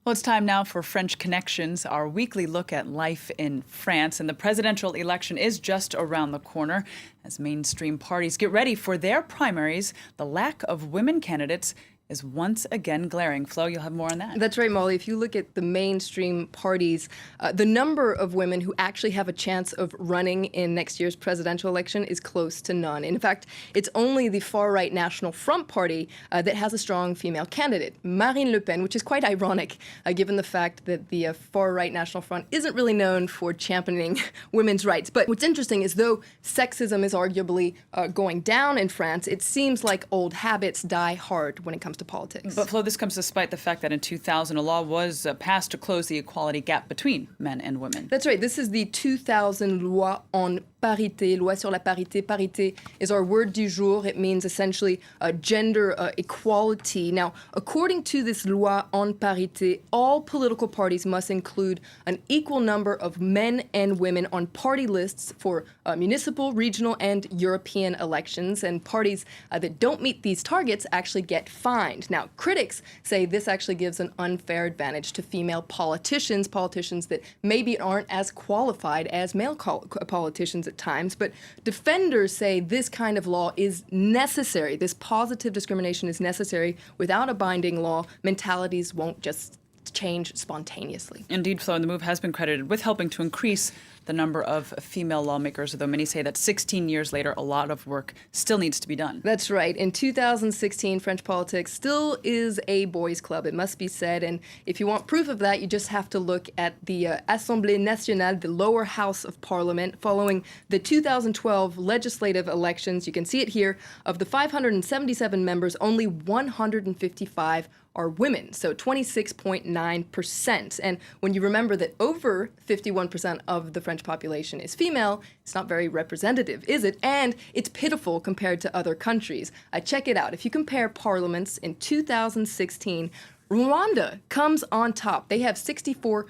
Well, it's time now for French Connections, our weekly look at life in France. And the presidential election is just around the corner. As mainstream parties get ready for their primaries, the lack of women candidates is once again glaring. Flo, you'll have more on that. That's right, Molly. If you look at the mainstream parties, the number of women who actually have a chance of running in next year's presidential election is close to none. In fact, it's only the far-right National Front Party that has a strong female candidate, Marine Le Pen, which is quite ironic, given the fact that the far-right National Front isn't really known for championing women's rights. But what's interesting is, though sexism is arguably going down in France, it seems like old habits die hard when it comes to politics. But Flo, this comes despite the fact that in 2000 a law was passed to close the equality gap between men and women. That's right. This is the 2000 Loi en Parité, Loi sur la Parité. Parité is our word du jour. It means essentially gender equality. Now, according to this Loi en Parité, all political parties must include an equal number of men and women on party lists for municipal, regional, and European elections. And parties that don't meet these targets actually get fined. Now, critics say this actually gives an unfair advantage to female politicians that maybe aren't as qualified as male politicians at times. But defenders say this kind of law is necessary. This positive discrimination is necessary. Without a binding law, mentalities won't just change spontaneously. Indeed, Flo, and the move has been credited with helping to increase the number of female lawmakers, though many say that 16 years later, a lot of work still needs to be done. That's right. In 2016, French politics still is a boys' club, it must be said. And if you want proof of that, you just have to look at the Assemblée nationale, the lower house of parliament, following the 2012 legislative elections. You can see it here. Of the 577 members, only 155 are women, so 26.9%. And when you remember that over 51% of the French population is female, it's not very representative, is it? And it's pitiful compared to other countries. Check it out. If you compare parliaments in 2016, Rwanda comes on top. They have 64%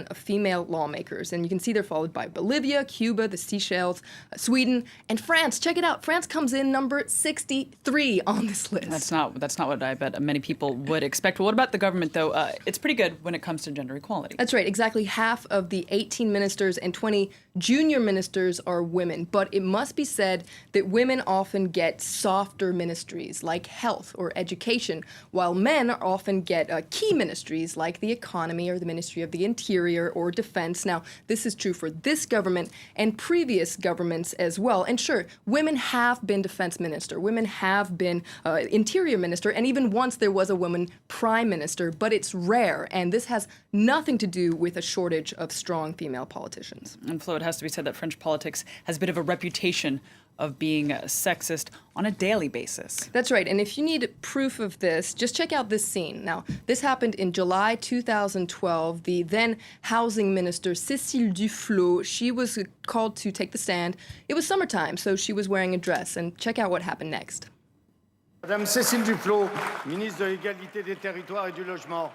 of female lawmakers, and you can see they're followed by Bolivia, Cuba, the Seychelles, Sweden, and France. Check it out. France comes in number 63 on this list. That's not what I bet many people would expect. Well, what about the government, though? It's pretty good when it comes to gender equality. That's right. Exactly half of the 18 ministers and 20 junior ministers are women. But it must be said that women often get softer ministries like health or education, while men often get key ministries like the economy or the Ministry of the Interior or Defense. Now, this is true for this government and previous governments as well. And sure, women have been defense minister, women have been interior minister, and even once there was a woman prime minister, but it's rare, and this has nothing to do with a shortage of strong female politicians. And Flo, it has to be said that French politics has a bit of a reputation of being sexist on a daily basis. That's right. And if you need proof of this, just check out this scene. Now, this happened in July 2012. The then housing minister, Cécile Duflot, she was called to take the stand. It was summertime, so she was wearing a dress. And check out what happened next. Madame Cécile Duflot, ministre de l'Égalité des Territoires et du Logement.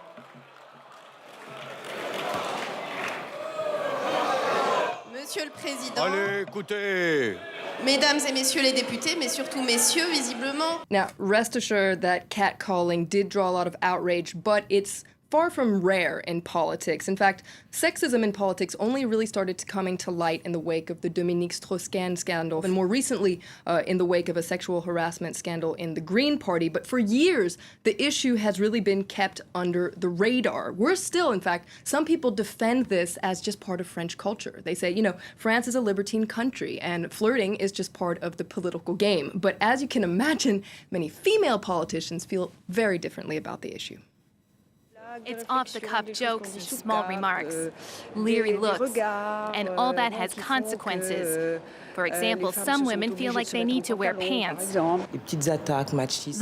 Monsieur le Président. Allez, écoutez. Mesdames et messieurs les députés, mais surtout messieurs, visiblement. Now, rest assured that catcalling did draw a lot of outrage, but it's far from rare in politics. In fact, sexism in politics only really started coming to light in the wake of the Dominique Strauss-Kahn scandal, and more recently in the wake of a sexual harassment scandal in the Green Party. But for years, the issue has really been kept under the radar. We're still, in fact, some people defend this as just part of French culture. They say, France is a libertine country, and flirting is just part of the political game. But as you can imagine, many female politicians feel very differently about the issue. It's off-the-cuff jokes and small remarks, leery looks, and all that has consequences. For example, some women feel like they need to wear pants. The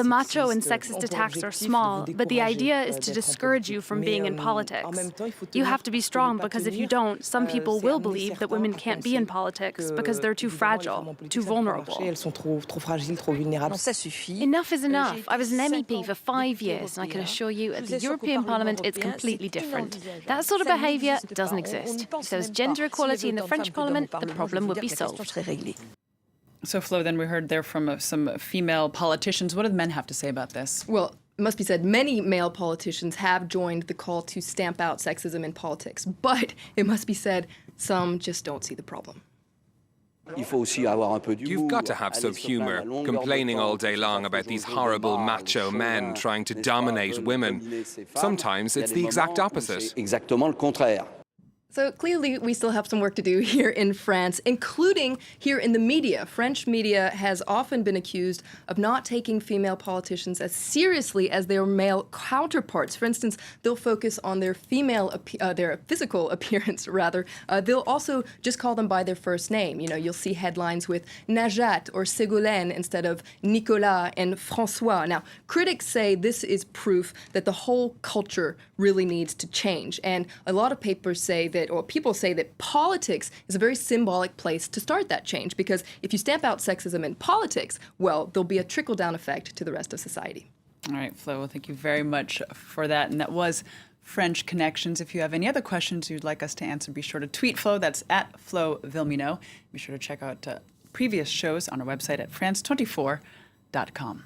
macho and sexist attacks are small, but the idea is to discourage you from being in politics. You have to be strong, because if you don't, some people will believe that women can't be in politics because they're too fragile, too vulnerable. Enough is enough. I was an MEP for 5 years, and I can assure you, at the European Parliament, it's completely different. That sort of behaviour doesn't exist. If there was gender equality in the French Parliament, the problem would be solved. So, Flo, then we heard there from some female politicians. What do the men have to say about this? Well, it must be said, many male politicians have joined the call to stamp out sexism in politics. But it must be said, some just don't see the problem. You've got to have some humor, complaining all day long about these horrible macho men trying to dominate women. Sometimes it's the exact opposite. So clearly, we still have some work to do here in France, including here in the media. French media has often been accused of not taking female politicians as seriously as their male counterparts. For instance, they'll focus on their their physical appearance, rather. They'll also just call them by their first name. You know, you'll see headlines with Najat or Ségolène instead of Nicolas and François. Now, critics say this is proof that the whole culture really needs to change. And a lot of papers say that, or people say that politics is a very symbolic place to start that change, because if you stamp out sexism in politics, well, there'll be a trickle-down effect to the rest of society. All right, Flo, well, thank you very much for that. And that was French Connections. If you have any other questions you'd like us to answer, be sure to tweet Flo. That's at Flo Vilmino. Be sure to check out previous shows on our website at france24.com.